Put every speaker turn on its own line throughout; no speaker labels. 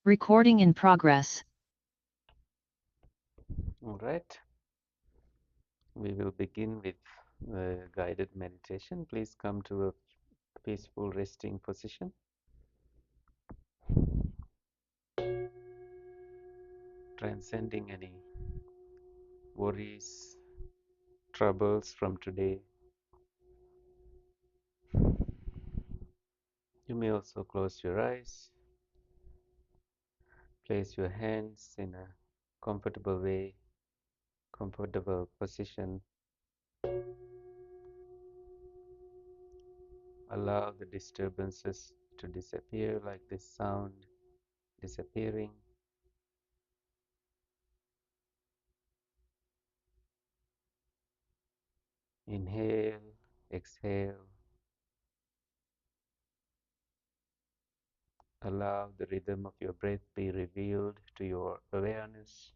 Recording in progress.
All right, we will begin with the guided meditation. Please come to a peaceful resting position. Transcending any worries, troubles from today. You may also close your eyes, place your hands in a comfortable way, comfortable position. Allow the disturbances to disappear like this sound disappearing. Inhale, exhale. Allow the rhythm of your breath be revealed to your awareness.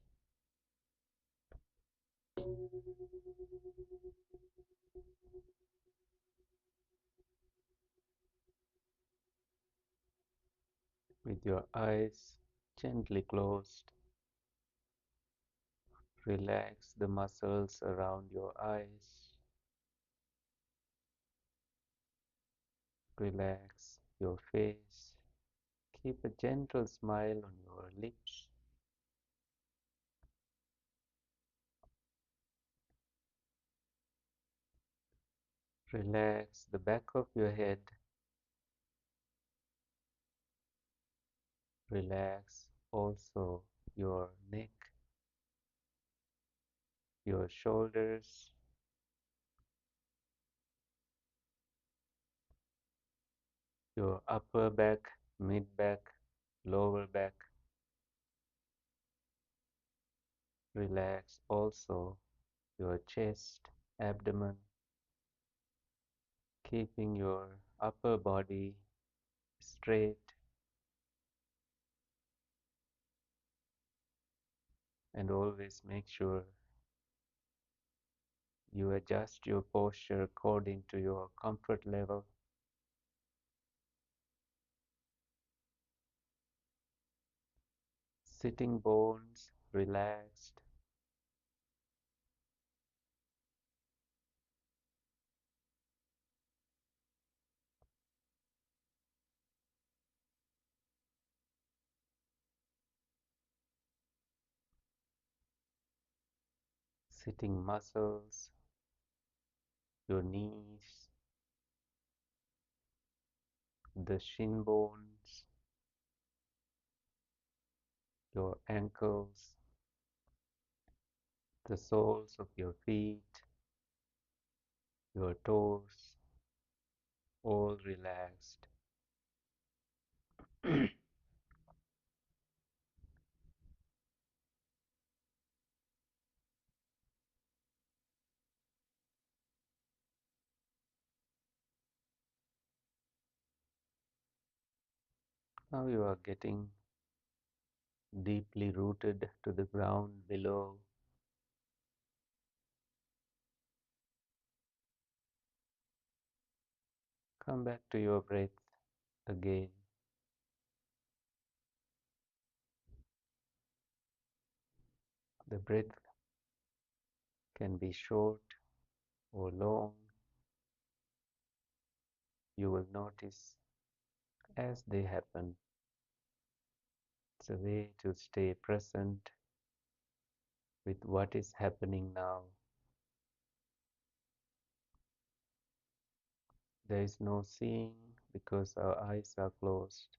With your eyes gently closed, relax the muscles around your eyes. Relax your face. Keep a gentle smile on your lips. Relax the back of your head. Relax also your neck, your shoulders, your upper back, mid back, lower back. Relax also your chest, abdomen, keeping your upper body straight and always make sure you adjust your posture according to your comfort level. Sitting bones relaxed, sitting muscles, your knees, the shin bones, your ankles, the soles of your feet, your toes, all relaxed. Now you are getting deeply rooted to the ground below. Come back to your breath again. The breath can be short or long. You will notice as they happen. It's a way to stay present with what is happening now. There is no seeing because our eyes are closed.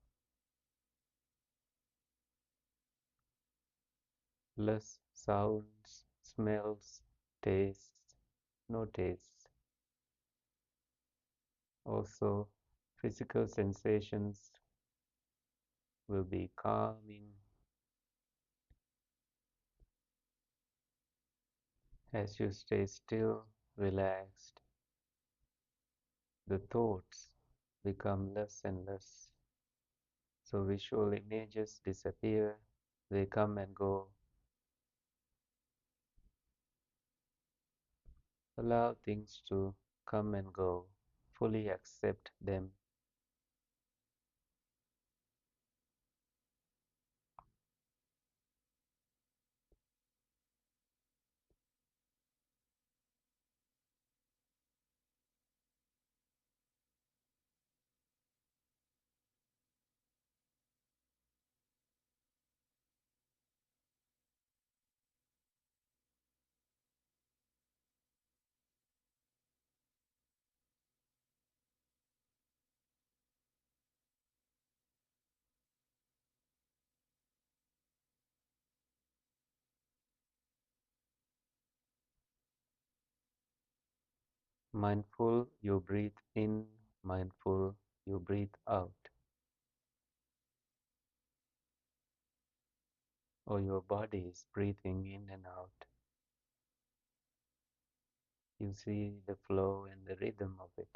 Less sounds, smells, tastes, no tastes. Also, physical sensations will be calming as you stay still, relaxed. The thoughts become less and less. So visual images disappear, they come and go. Allow things to come and go, fully accept them. Mindful, you breathe in, mindful, you breathe out, or your body is breathing in and out. You see the flow and the rhythm of it.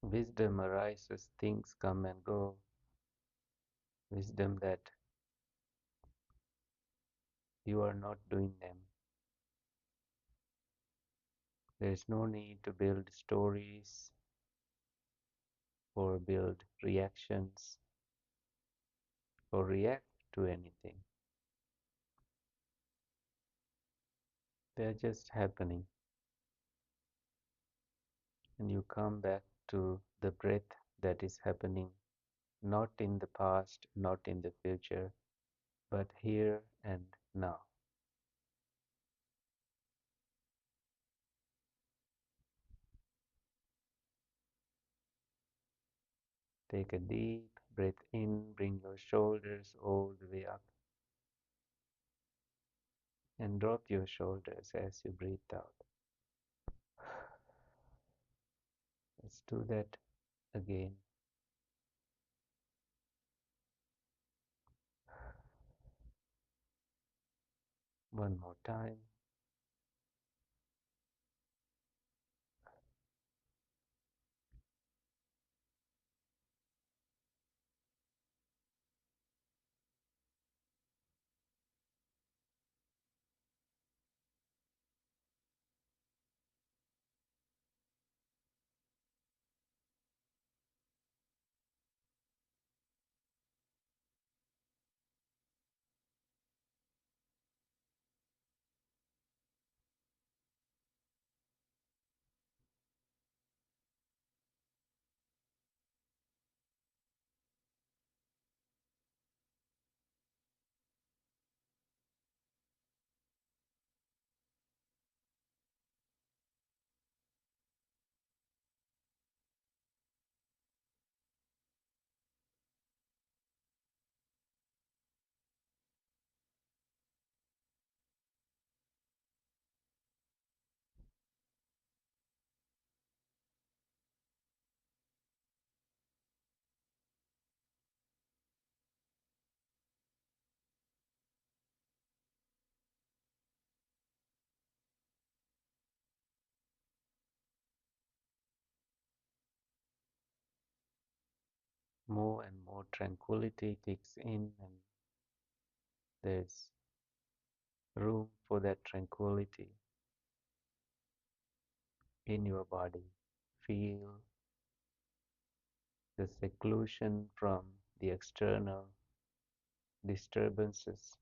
Wisdom arises, things come and go. Wisdom that you are not doing them. There is no need to build stories or build reactions or react to anything. They're just happening. And you come back to the breath that is happening, not in the past, not in the future, but here and now. Take a deep breath in, bring your shoulders all the way up, and drop your shoulders as you breathe out. Let's do that again. One more time. More and more tranquility kicks in, and there's room for that tranquility in your body. Feel the seclusion from the external disturbances.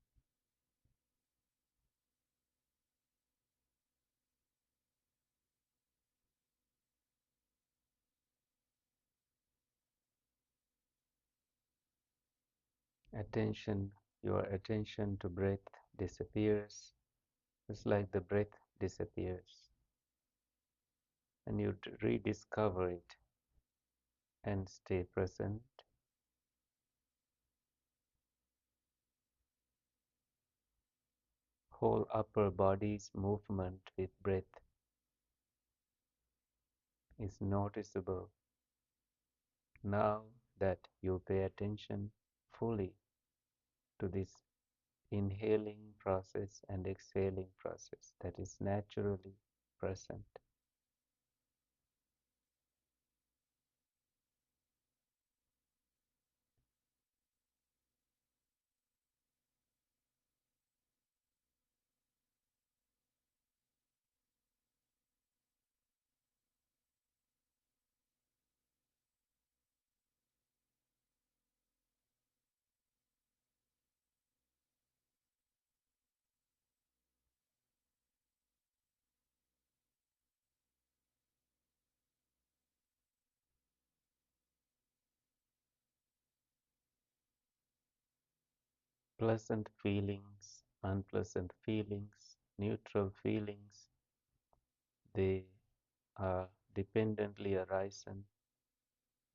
Attention, your attention to breath disappears, just like the breath disappears, and you rediscover it and stay present. whole upper body's movement with breath is noticeable now that you pay attention fully to this inhaling process and exhaling process that is naturally present. Pleasant feelings, unpleasant feelings, neutral feelings, they are dependently arisen,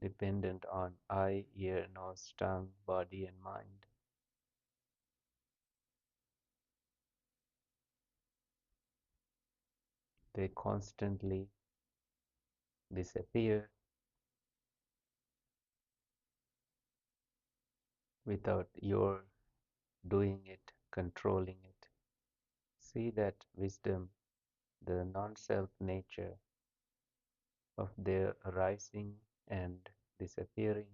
dependent on eye, ear, nose, tongue, body, and mind. They constantly disappear without your doing it, controlling it. See that wisdom, the non self nature of their arising and disappearing.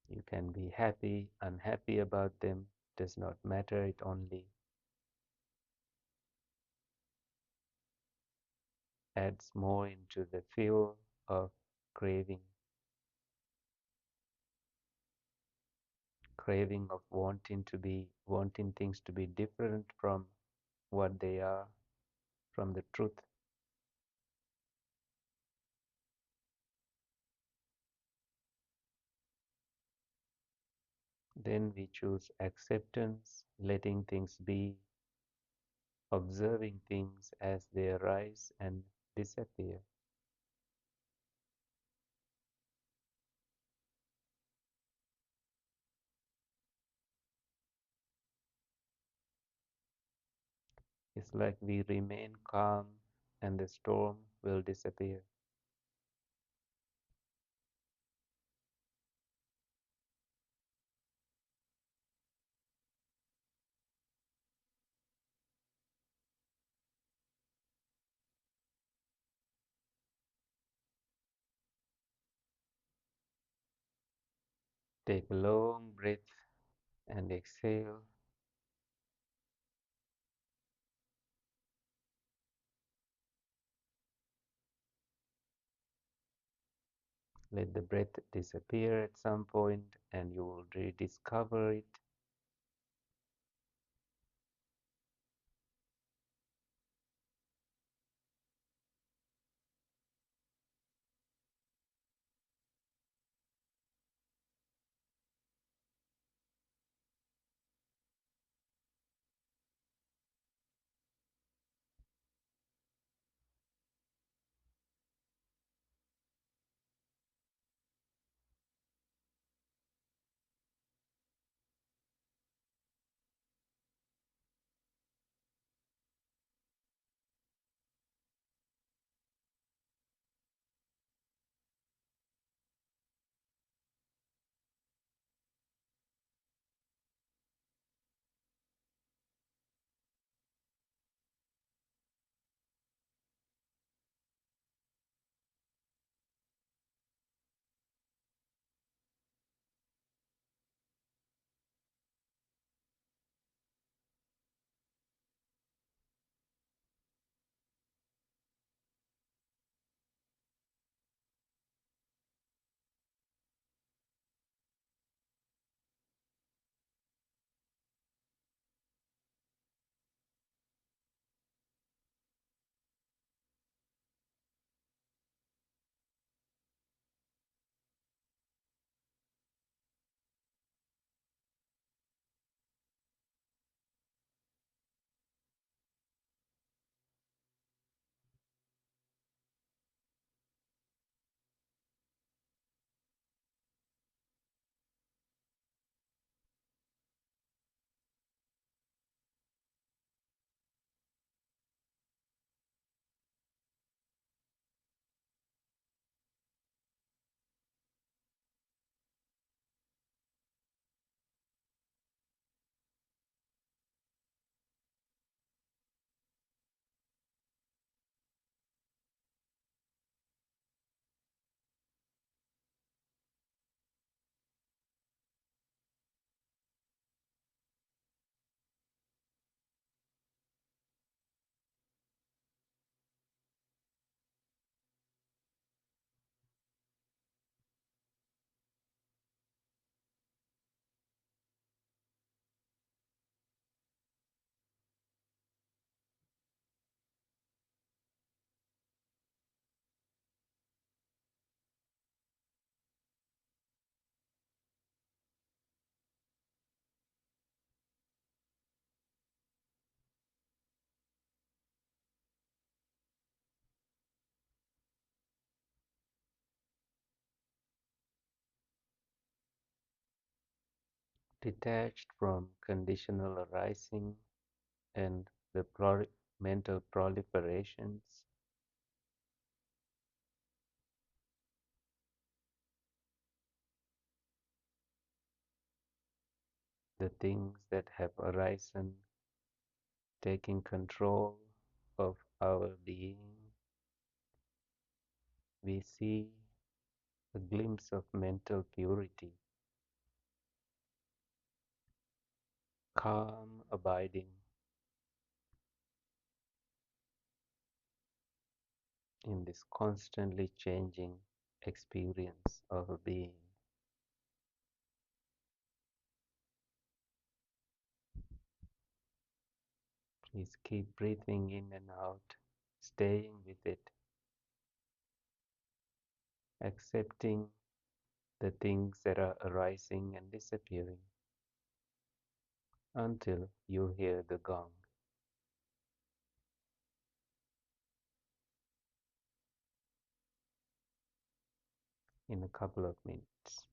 You can be happy, unhappy about them, does not matter, it only adds more into the fuel of craving, craving of wanting things to be different from what they are, from the truth. Then we choose acceptance, letting things be, observing things as they arise and disappear. It's like we remain calm and the storm will disappear. Take a long breath and exhale. Let the breath disappear at some point and you will rediscover it. detached from conditional arising and the mental proliferations, the things that have arisen, taking control of our being, we see a glimpse of mental purity, calm abiding in this constantly changing experience of a being. Please keep breathing in and out, staying with it, accepting the things that are arising and disappearing until you hear the gong in a couple of minutes.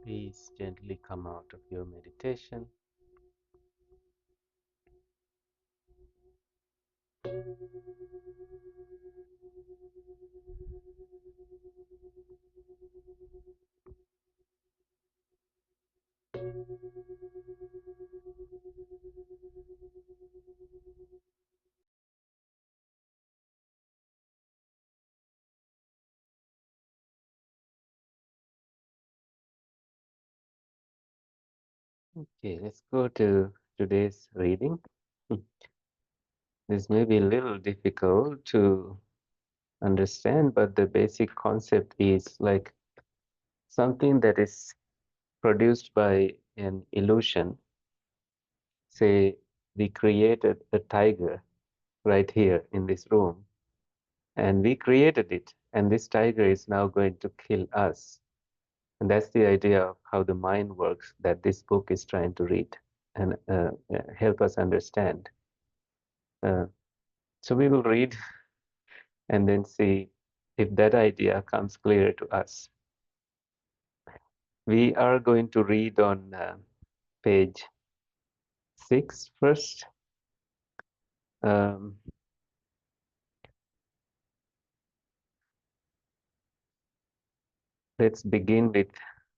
Please gently come out of your meditation. Okay, let's go to today's reading. This may be a little difficult to understand, but the basic concept is like something that is produced by an illusion. Say, we created a tiger right here in this room, and we created it, and this tiger is now going to kill us. And that's the idea of how the mind works that this book is trying to read and help us understand. Uh, so we will read and then see if that idea comes clear to us. We are going to read on page 6 first. Um, let's begin with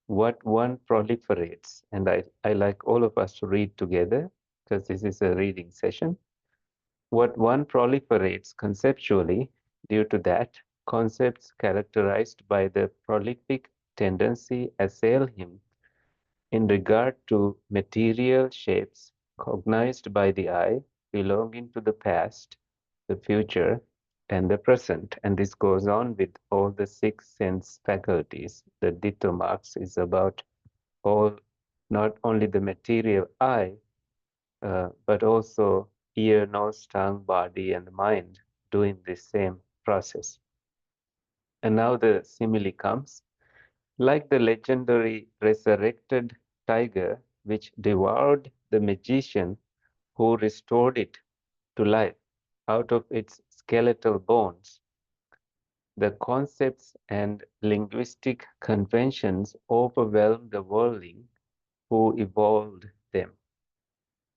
what one proliferates. And I like all of us to read together because this is a reading session. What one proliferates conceptually, due to that, concepts characterized by the prolific tendency assail him in regard to material shapes cognized by the eye belonging to the past the future, and the present. And this goes on with all the six sense faculties. The ditto marks is about all, not only the material eye, but also ear, nose, tongue, body, and mind doing the same process. And now the simile comes. Like the legendary resurrected tiger, which devoured the magician who restored it to life out of its skeletal bones, the concepts and linguistic conventions overwhelm the worldling who evolved them.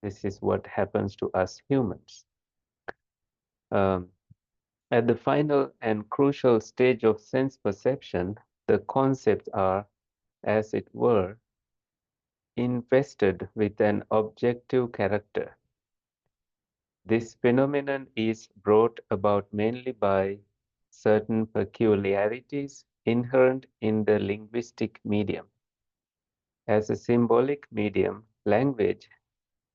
This is what happens to us humans. Um, at the final and crucial stage of sense perception, the concepts are, as it were, invested with an objective character. This phenomenon is brought about mainly by certain peculiarities inherent in the linguistic medium. As a symbolic medium, language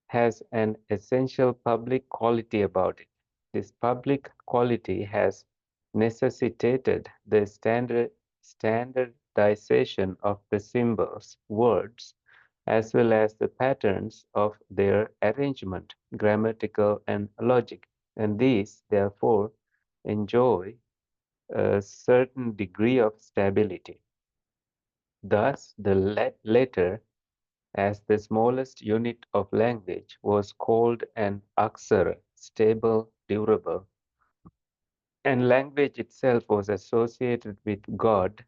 has an essential public quality about it. This public quality has necessitated the standardization of the symbols, words, as well as the patterns of their arrangement, grammatical and logic. And these, therefore, enjoy a certain degree of stability. Thus, the letter, as the smallest unit of language, was called an aksara, stable, durable, and language itself was associated with God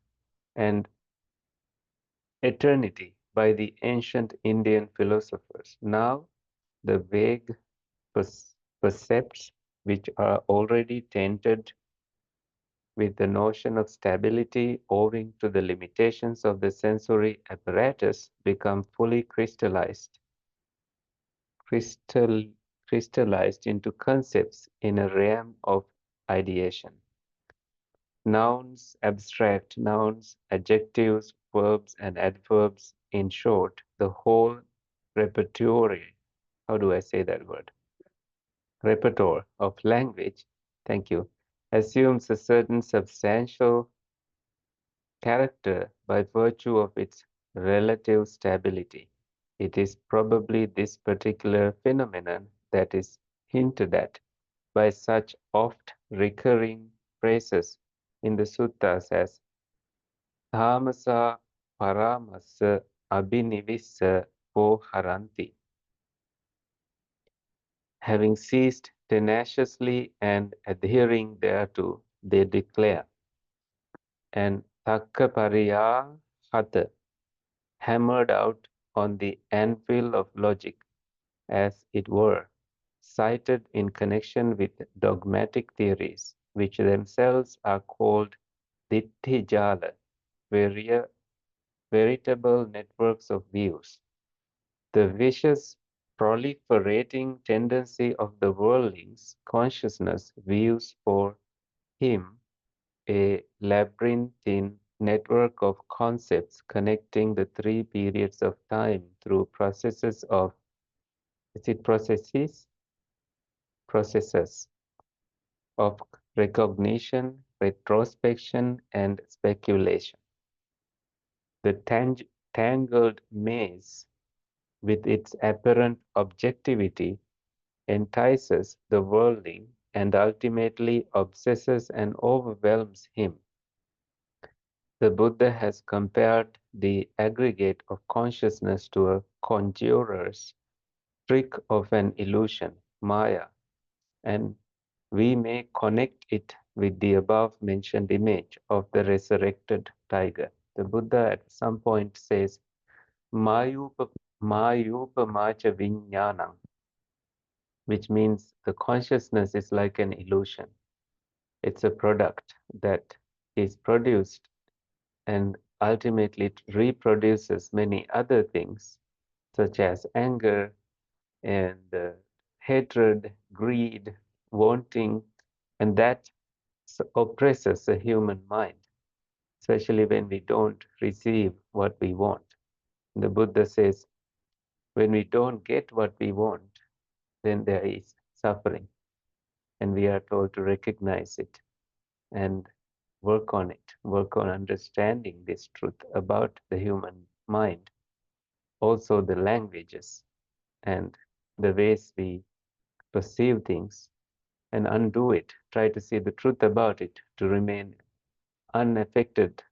and eternity by the ancient Indian philosophers. Now, the vague percepts, which are already tainted with the notion of stability owing to the limitations of the sensory apparatus, become fully crystal, crystallized into concepts in a realm of ideation. Nouns, abstract nouns, adjectives, verbs, and adverbs, in short, the whole repertoire, how do I say that word? Repertoire of language, thank you, assumes a certain substantial character by virtue of its relative stability. It is probably this particular phenomenon that is hinted at by such oft recurring phrases in the suttas as Dhamasa Paramasa Abhinivissa Haranti. Having ceased tenaciously and adhering thereto, they declare, and Takkapariya Hatha, hammered out on the anvil of logic, as it were, cited in connection with dogmatic theories, which themselves are called Ditthijala, veritable networks of views. The vicious proliferating tendency of the worldling's consciousness views for him a labyrinthine network of concepts connecting the three periods of time through processes of, is it processes? Processes of recognition, retrospection, and speculation. The tangled maze, with its apparent objectivity, entices the worldling and ultimately obsesses and overwhelms him. The Buddha has compared the aggregate of consciousness to a conjurer's trick of an illusion, Maya, and we may connect it with the above mentioned image of the resurrected tiger. The Buddha at some point says, Mayupa, Mayupamacha Vijnanam, which means the consciousness is like an illusion. It's a product that is produced and ultimately it reproduces many other things, such as anger and hatred, greed, wanting, and that oppresses the human mind, especially when we don't receive what we want. The Buddha says, when we don't get what we want, then there is suffering. and we are told to recognize it and work on it, work on understanding this truth about the human mind, also the languages and the ways we perceive things, and undo it. Try to see the truth about it to remain unaffected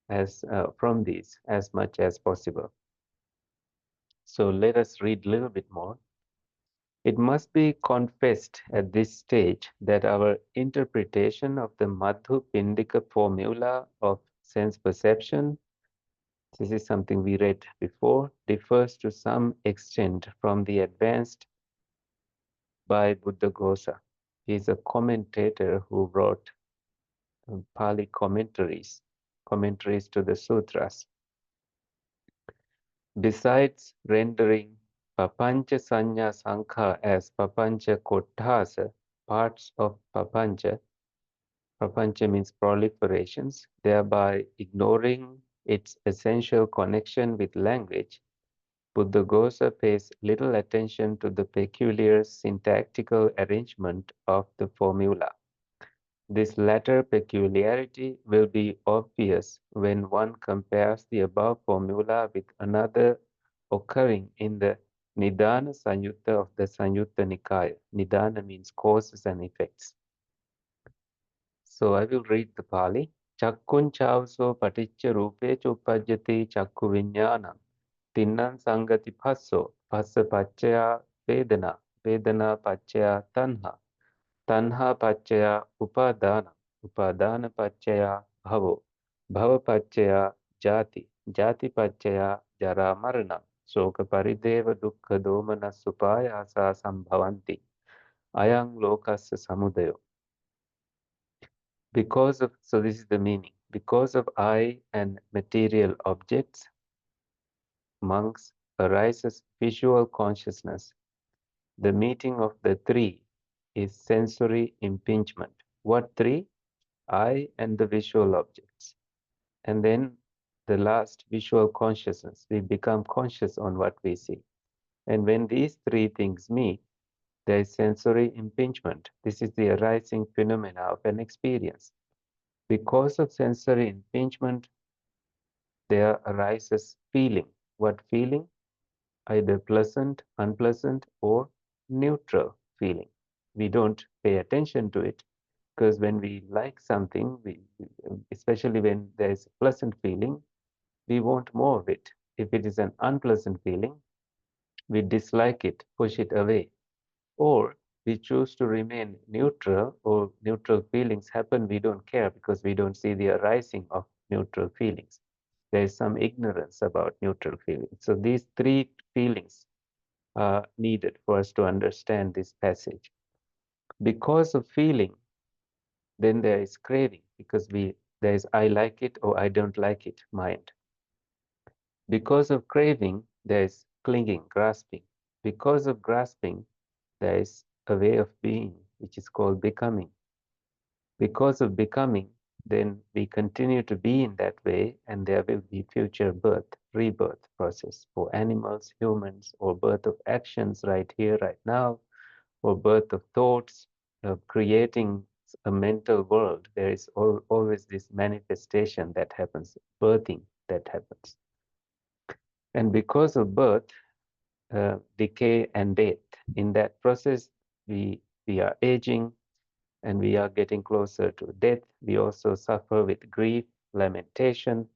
as from these as much as possible. So let us read a little bit more. It must be confessed at this stage that our interpretation of the Madhu Pindika formula of sense perception, this is something we read before, differs to some extent from the advanced by Buddhaghosa. He is a commentator who wrote Pali commentaries to the sutras. Besides rendering Papancha Sanya Sankha as Papancha Kottasa, parts of Papancha, Papancha means proliferations, thereby ignoring its essential connection with language, Buddhaghosa pays little attention to the peculiar syntactical arrangement of the formula. This latter peculiarity will be obvious when one compares the above formula with another occurring in the Nidana Sanyutta of the Sanyutta Nikaya. Nidana means causes and effects. So I will read the Pali. Chakkun chavso paticca rupe uppajjati chakku viññānam. Tinnan sangati phasso. Phassa paccaya vedana. Vedana paccaya tanha. Tanha paccaya upadana. Upadana paccaya bhavo. Bhava paccaya jati. Jati paccaya jara marana. Soka parideva dukkha domana supayasa sambhavanti. Ayang lokasya samudayo. Because of, so this is the meaning. Because of I and material objects, monks, arises visual consciousness. The meeting of the three is sensory impingement. What three? I and the visual objects. And then the last, visual consciousness. We become conscious on what we see. And when these three things meet, there is sensory impingement. This is the arising phenomena of an experience. Because of sensory impingement, there arises feeling. What feeling? Either pleasant, unpleasant, or neutral feeling. We don't pay attention to it because when we like something, especially when there is a pleasant feeling, we want more of it. If it is an unpleasant feeling, we dislike it, push it away, or we choose to remain neutral, or neutral feelings happen, we don't care because we don't see the arising of neutral feelings. There is some ignorance about neutral feelings. So these three feelings are needed for us to understand this passage. Because of feeling, then there is craving, because there is I like it or I don't like it mind. Because of craving, there is clinging, grasping. Because of grasping, there is a way of being, which is called becoming. Because of becoming, then we continue to be in that way, and there will be future birth, rebirth process for animals, humans, or birth of actions right here, right now, or birth of thoughts, of creating a mental world. There is always this manifestation that happens, birthing that happens. And because of birth, decay, and death, in that process, we are aging, and we are getting closer to death. We also suffer with grief, lamentation,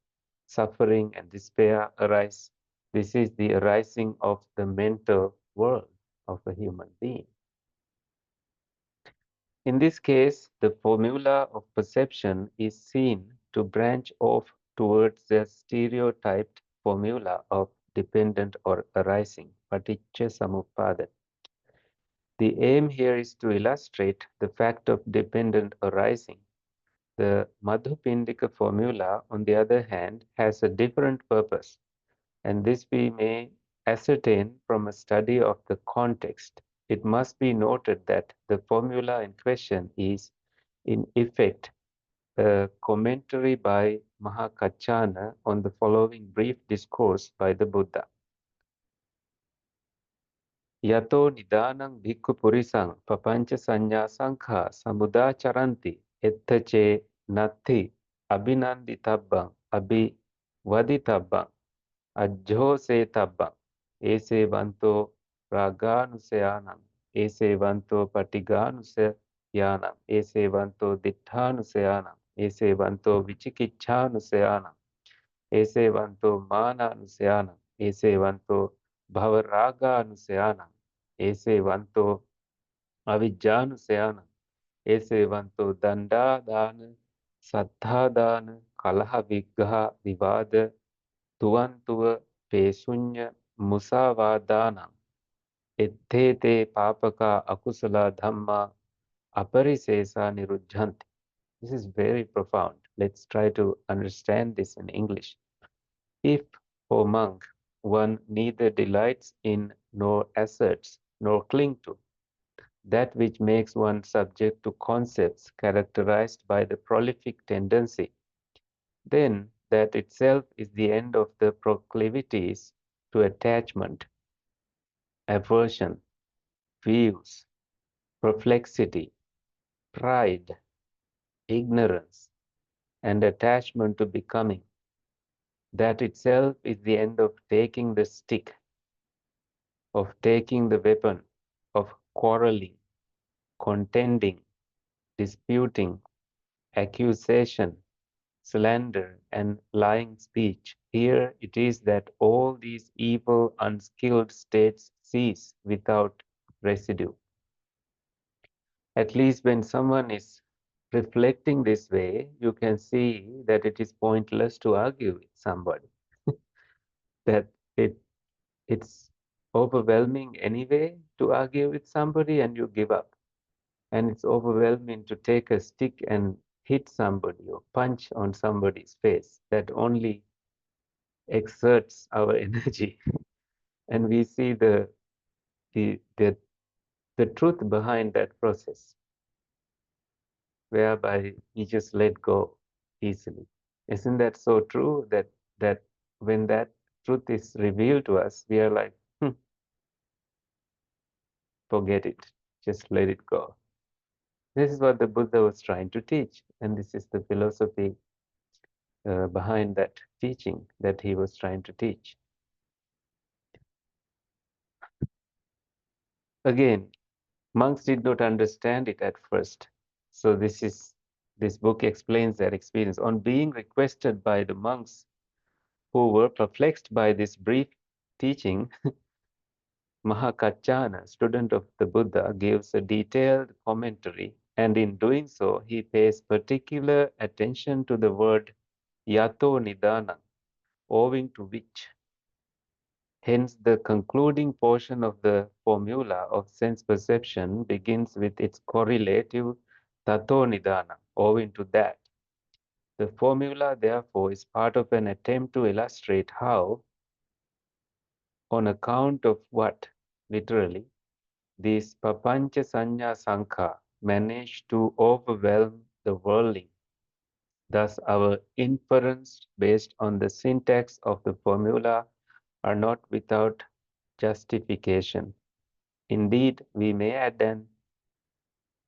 suffering, and despair arise. This is the arising of the mental world of a human being. In this case, the formula of perception is seen to branch off towards the stereotyped formula of dependent or arising, paticca samuppada. The aim here is to illustrate the fact of dependent arising. The Madhupindika formula, on the other hand, has a different purpose, and this we may ascertain from a study of the context. It must be noted that the formula in question is, in effect, a commentary by Mahakachana on the following brief discourse by the Buddha. Yato nidanang bhikkhu purisang papancha sanya sankha samudacharanti ettache natti abhinanditabbang abhivaditabbang ajjhosetabang esevanto raganusayanam esevanto patiganusayanam esevanto ditthanusayanam esevanto vichikiච්ඡානුsayanam esevanto mananusayanam esevanto bhavaraganusayanam esevanto avijjanusayanam esevanto dandadana saddhadana kalaha viggaha vivada tuvantuva pesunya musavadanam ettete papaka akusala dhamma aparisesa nirujjanti. This is very profound. Let's try to understand this in English. If, O monk, one neither delights in nor asserts nor cling to that which makes one subject to concepts characterized by the prolific tendency, then that itself is the end of the proclivities to attachment, aversion, views, perplexity, pride, ignorance, and attachment to becoming. That itself is the end of taking the stick, of taking the weapon, of quarreling, contending, disputing, accusation, slander, and lying speech. Here it is that all these evil, unskilled states cease without residue. At least when someone is reflecting this way, you can see that it is pointless to argue with somebody, that it's overwhelming anyway to argue with somebody and you give up. And it's overwhelming to take a stick and hit somebody or punch on somebody's face. That only exerts our energy. And we see the, the, the truth behind that process, whereby we just let go easily. Isn't that so true that when that truth is revealed to us, we are like, forget it, just let it go. This is what the Buddha was trying to teach, and this is the philosophy behind that teaching that he was trying to teach. Again, monks did not understand it at first. So this book explains their experience. On being requested by the monks who were perplexed by this brief teaching, Mahakachana, student of the Buddha, gives a detailed commentary, and in doing so, he pays particular attention to the word yato nidana, owing to which. Hence, the concluding portion of the formula of sense perception begins with its correlative tato nidana, owing to that. The formula, therefore, is part of an attempt to illustrate how, on account of what, literally, these papancha sanya sankha manage to overwhelm the worldling. Thus, our inference based on the syntax of the formula are not without justification. Indeed, we may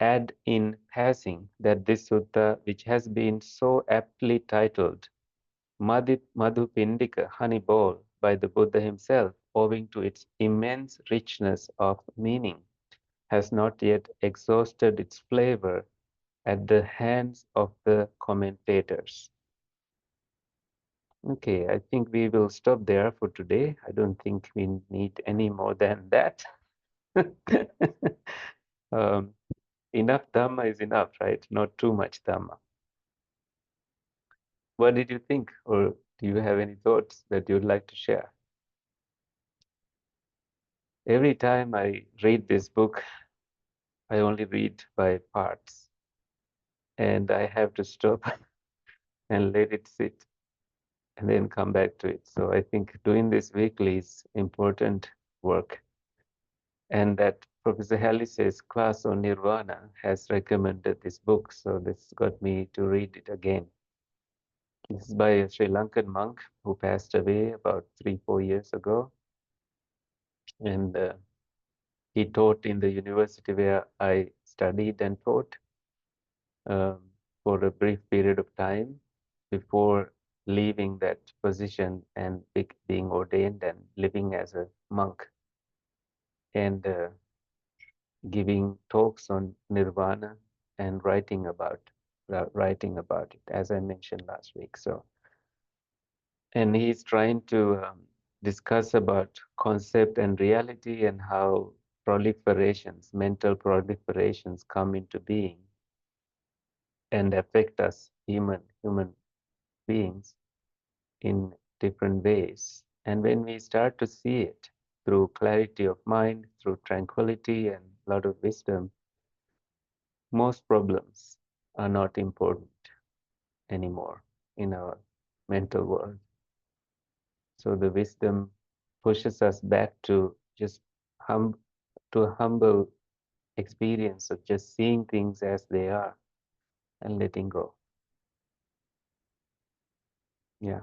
add in passing that this sutta, which has been so aptly titled Madhupindika, honey bowl, by the Buddha himself, owing to its immense richness of meaning, has not yet exhausted its flavor at the hands of the commentators. Okay, I think we will stop there for today. I don't think we need any more than that. um, Enough Dhamma is enough, right? Not too much Dhamma. What did you think? Or do you have any thoughts that you'd like to share? Every time I read this book, I only read by parts and I have to stop and let it sit and then come back to it. So I think doing this weekly is important work. And that Professor Hallis's class on Nirvana has recommended this book. So this got me to read it again. This is by a Sri Lankan monk who passed away about 3, 4 years ago. And He taught in the university where I studied and taught um, for a brief period of time before leaving that position and being ordained and living as a monk and giving talks on nirvana and writing about it, as I mentioned last week. So, and he's trying to discuss about concept and reality and how proliferations, mental proliferations, come into being and affect us, human beings, in different ways. And when we start to see it through clarity of mind, through tranquility and a lot of wisdom, most problems are not important anymore in our mental world. So the wisdom pushes us back to just to a humble experience of just seeing things as they are and letting go. Yeah.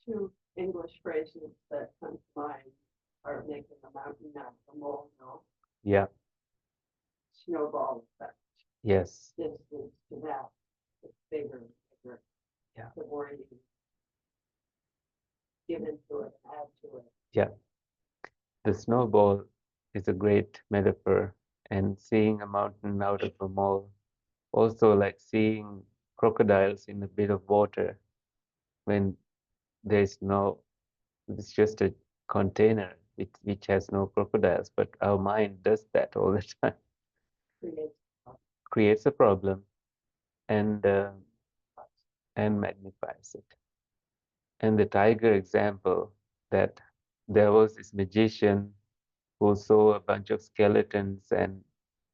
Two English phrases that come to mind are making a mountain out of a molehill,
Yeah.
snowball effect.
Yes.
This leads to that. It's bigger and bigger.
Yeah.
The more you give into it, add to it.
Yeah. The snowball is a great metaphor, and seeing a mountain out of a mole, also like seeing crocodiles in a bit of water when there's no, it's just a container which has no crocodiles, but our mind does that all the time,
Creates
creates a problem and and magnifies it. And the tiger example, that there was this magician who saw a bunch of skeletons and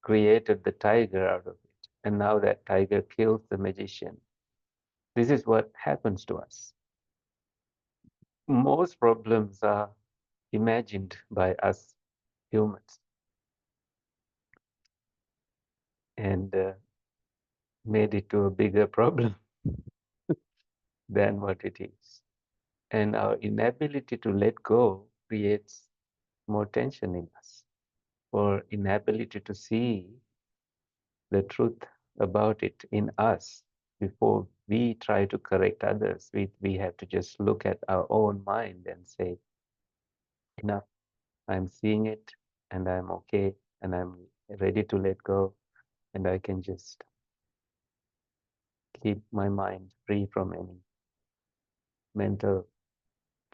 created the tiger out of it. And now that tiger kills the magician. This is what happens to us. Most problems are imagined by us humans and made it to a bigger problem than what it is. And our inability to let go creates more tension in us, or inability to see the truth about it in us before we try to correct others. We have to just look at our own mind and say, enough, I'm seeing it and I'm okay and I'm ready to let go and I can just keep my mind free from any mental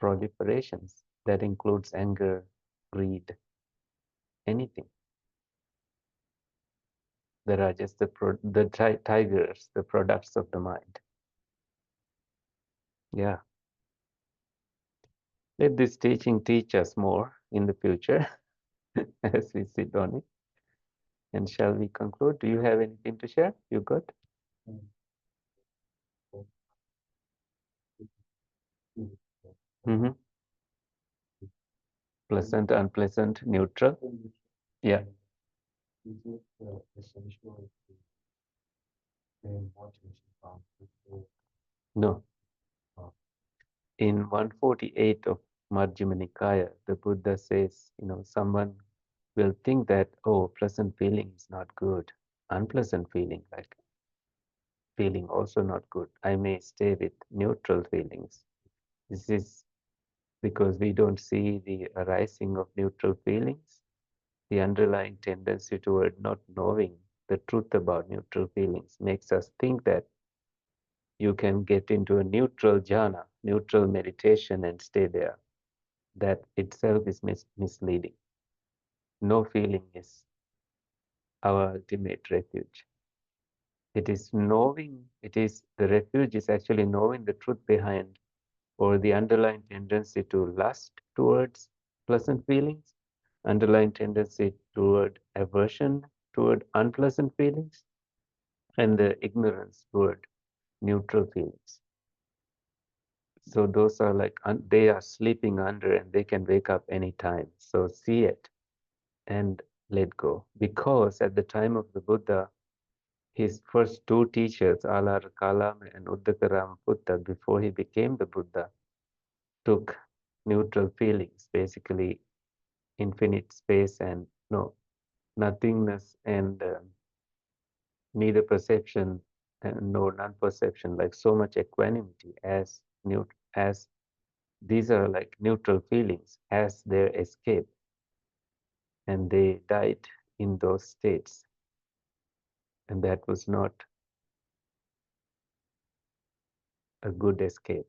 proliferations. That includes anger, greed, anything. That are just the tigers, the products of the mind. Yeah. Let this teaching teach us more in the future as we sit on it. And shall we conclude? Do you have anything to share? You good? Mm-hmm. Pleasant, unpleasant, neutral. Yeah. No. In 148 of Majjhima Nikaya, the Buddha says, someone will think that, oh, pleasant feeling is not good. Unpleasant feeling, like feeling also not good. I may stay with neutral feelings. This is because we don't see the arising of neutral feelings, the underlying tendency toward not knowing the truth about neutral feelings makes us think that you can get into a neutral jhana, neutral meditation, and stay there. That itself is misleading. No feeling is our ultimate refuge. It is knowing, the refuge is actually knowing the truth behind or the underlying tendency to lust towards pleasant feelings, underlying tendency toward aversion toward unpleasant feelings, and the ignorance toward neutral feelings. So those are like, they are sleeping under and they can wake up anytime. So see it and let go. Because at the time of the Buddha, his first two teachers, Alar Kalam and Uddaka Buddha, before he became the Buddha, took neutral feelings, basically infinite space and no, nothingness and neither perception and no non-perception, like so much equanimity as these are like neutral feelings as their escape, and they died in those states, and that was not a good escape,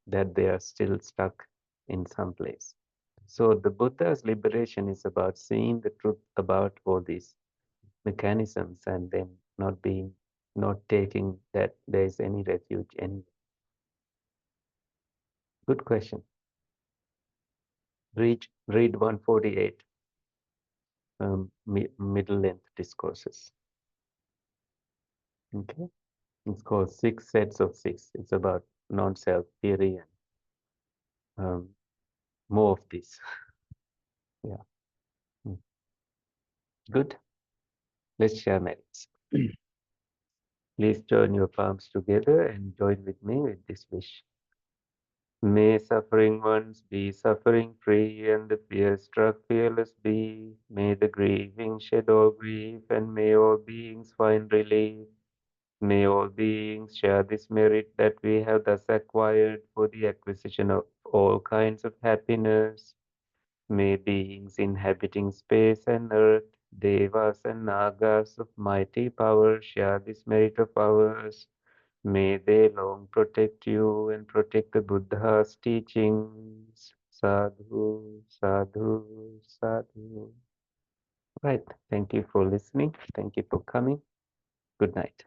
that they are still stuck in some place. So the Buddha's liberation is about seeing the truth about all these mechanisms and then not taking that there is any refuge anywhere. Good question. Read 148, middle length discourses. Okay. It's called Six Sets of Six. It's about non-self theory and more of this. Yeah. Mm. Good. Let's share merits. Please join your palms together and join with me with this wish. May suffering ones be suffering free and the fear struck fearless be. May the grieving shed all grief and may all beings find relief. May all beings share this merit that we have thus acquired for the acquisition of all kinds of happiness. May beings inhabiting space and earth, devas and nagas of mighty power share this merit of ours. May they long protect you and protect the Buddha's teachings. Sadhu, sadhu, sadhu. Right. Thank you for listening. Thank you for coming. Good night.